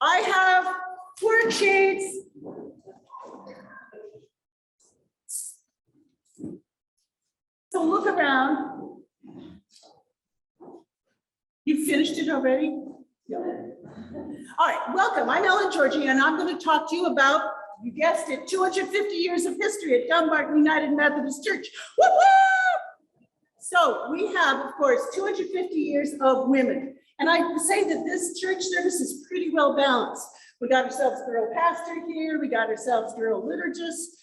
I have worksheets. So look around. You finished it already? Yeah. All right, welcome. I'm Georgi, and I'm going to talk to you about, you guessed it, 250 years of history at Dumbarton United Methodist Church. Woo-hoo! So we have, of course, 250 years of women. And I say that this church service is pretty well balanced. We got ourselves a girl pastor here. We got ourselves girl liturgists,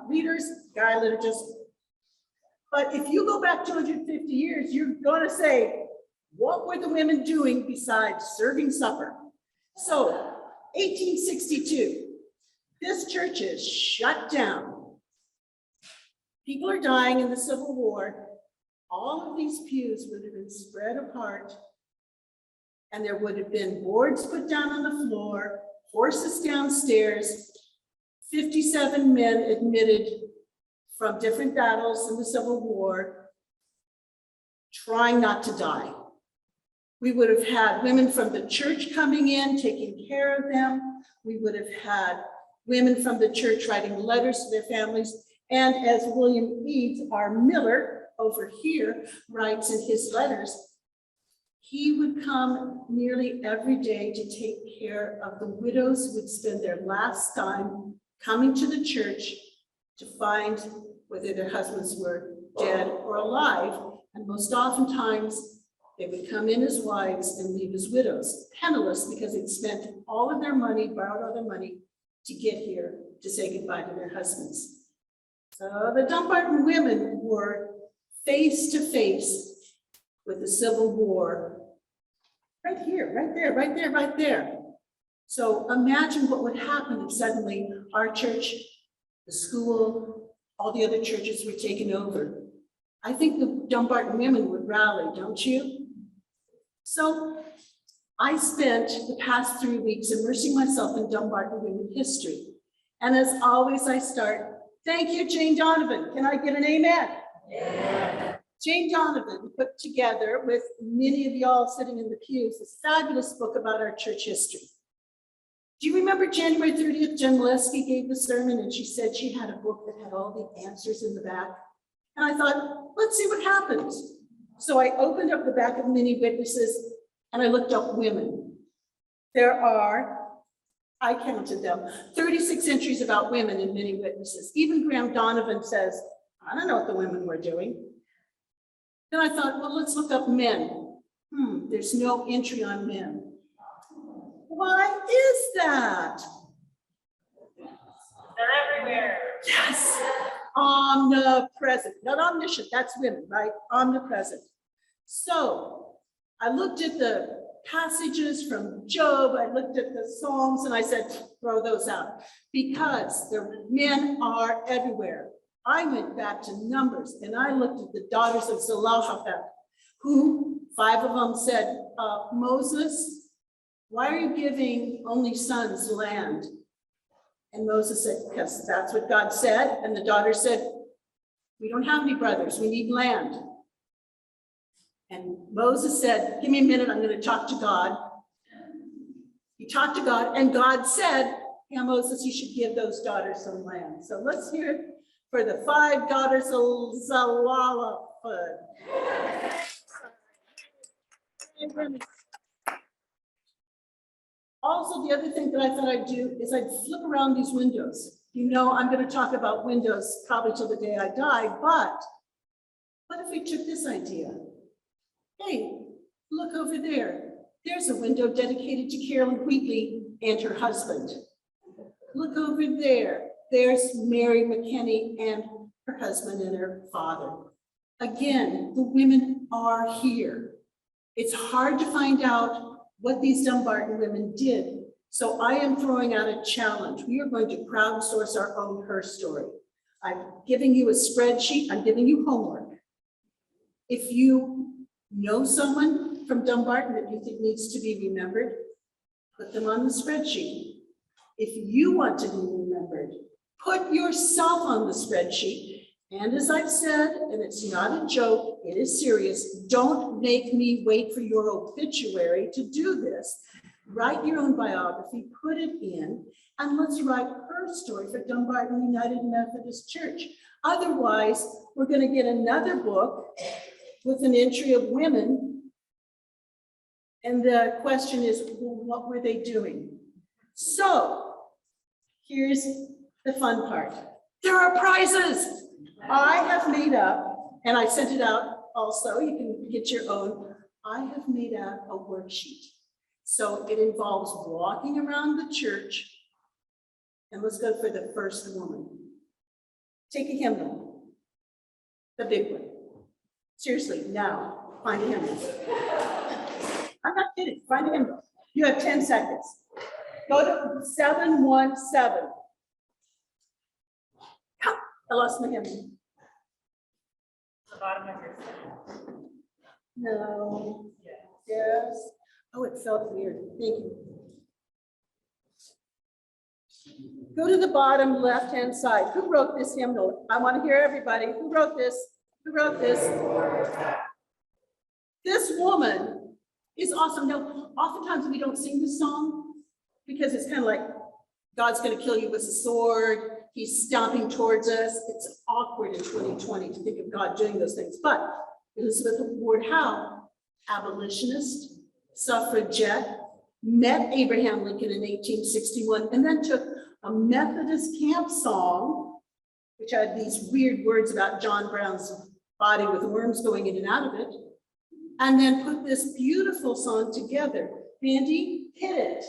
leaders, guy liturgists. But if you go back 250 years, you're going to say, what were the women doing besides serving supper? So 1862, this church is shut down. People are dying in the Civil War. All of these pews would have been spread apart, and there would have been boards put down on the floor, horses downstairs, 57 men admitted from different battles in the Civil War, trying not to die. We would have had women from the church coming in, taking care of them. We would have had women from the church writing letters to their families. And as William Eads, our miller over here, writes in his letters, he would come nearly every day to take care of the widows who would spend their last time coming to the church to find whether their husbands were dead or alive. And most oftentimes, they would come in as wives and leave as widows, penniless, because they'd spent all of their money, borrowed all their money to get here to say goodbye to their husbands. So the Dumbarton women were face to face with the Civil War. Right here, right there, right there, right there. So imagine what would happen if suddenly our church, the school, all the other churches were taken over. I think the Dumbarton women would rally, don't you? So I spent the past 3 weeks immersing myself in Dumbarton women history. And as always, I start, thank you, Jane Donovan. Can I get an amen? Yeah. Jane Donovan put together, with many of y'all sitting in the pews, this fabulous book about our church history. Do you remember January 30th, Jen Leske gave the sermon and she said she had a book that had all the answers in the back? And I thought, let's see what happens. So I opened up the back of Many Witnesses and I looked up women. There are, I counted them, 36 entries about women in Many Witnesses. Even Graham Donovan says, I don't know what the women were doing. Then I thought, well, let's look up men. There's no entry on men. Why is that? They're everywhere. Yes, omnipresent, not omniscient, that's women, right? Omnipresent. So I looked at the passages from Job, I looked at the Psalms, and I said, throw those out, because the men are everywhere. I went back to Numbers and I looked at the daughters of Zelophehad, who 5 of them said, Moses, why are you giving only sons land? And Moses said, because that's what God said. And the daughter said, we don't have any brothers, we need land. And Moses said, give me a minute, I'm going to talk to God. He talked to God, and God said, yeah, Moses, you should give those daughters some land. So let's hear it for the 5 daughters of Zelophehad. Also, the other thing that I thought I'd do is I'd flip around these windows. You know, I'm going to talk about windows probably till the day I die, but what if we took this idea? Hey, look over there. There's a window dedicated to Carolyn Wheatley and her husband. Look over there. There's Mary McKinney and her husband and her father. Again, the women are here. It's hard to find out what these Dumbarton women did. So I am throwing out a challenge. We are going to crowdsource our own her story. I'm giving you a spreadsheet. I'm giving you homework. If you know someone from Dumbarton that you think needs to be remembered, put them on the spreadsheet. If you want to be remembered, put yourself on the spreadsheet. And as I've said, and it's not a joke, it is serious, don't make me wait for your obituary to do this. write your own biography, put it in, and let's write her story for Dumbarton United Methodist Church. Otherwise, we're going to get another book with an entry of women. And the question is, well, what were they doing? So here's the fun part. There are prizes. I have made up, and I sent it out also, you can get your own. I have made out a worksheet. So it involves walking around the church, and let's go for the first woman. Take a hymnal, the big one. Seriously, now, find a hymnal. I'm not kidding, find a hymnal. You have 10 seconds. Go to 717. I lost my hymnal. The bottom of your foot. No. Yes. Oh, it felt weird. Thank you. Go to the bottom left-hand side. Who wrote this hymnal? I want to hear everybody. Who wrote this? Who wrote this? This woman is awesome. Now, oftentimes we don't sing this song because it's kind of like God's going to kill you with a sword. He's stomping towards us. It's awkward in 2020 to think of God doing those things. But Elizabeth Ward Howe, abolitionist, suffragette, met Abraham Lincoln in 1861, and then took a Methodist camp song, which had these weird words about John Brown's body with worms going in and out of it, and then put this beautiful song together. Mandy, hit it.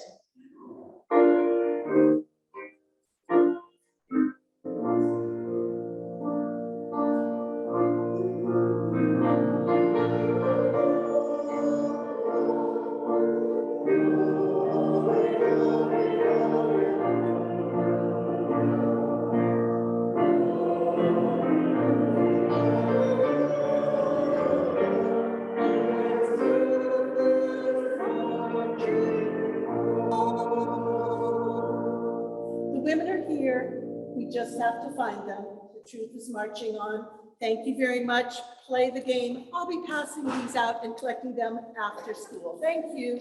Just have to find them. The truth is marching on. Thank you very much. Play the game. I'll be passing these out and collecting them after school. Thank you.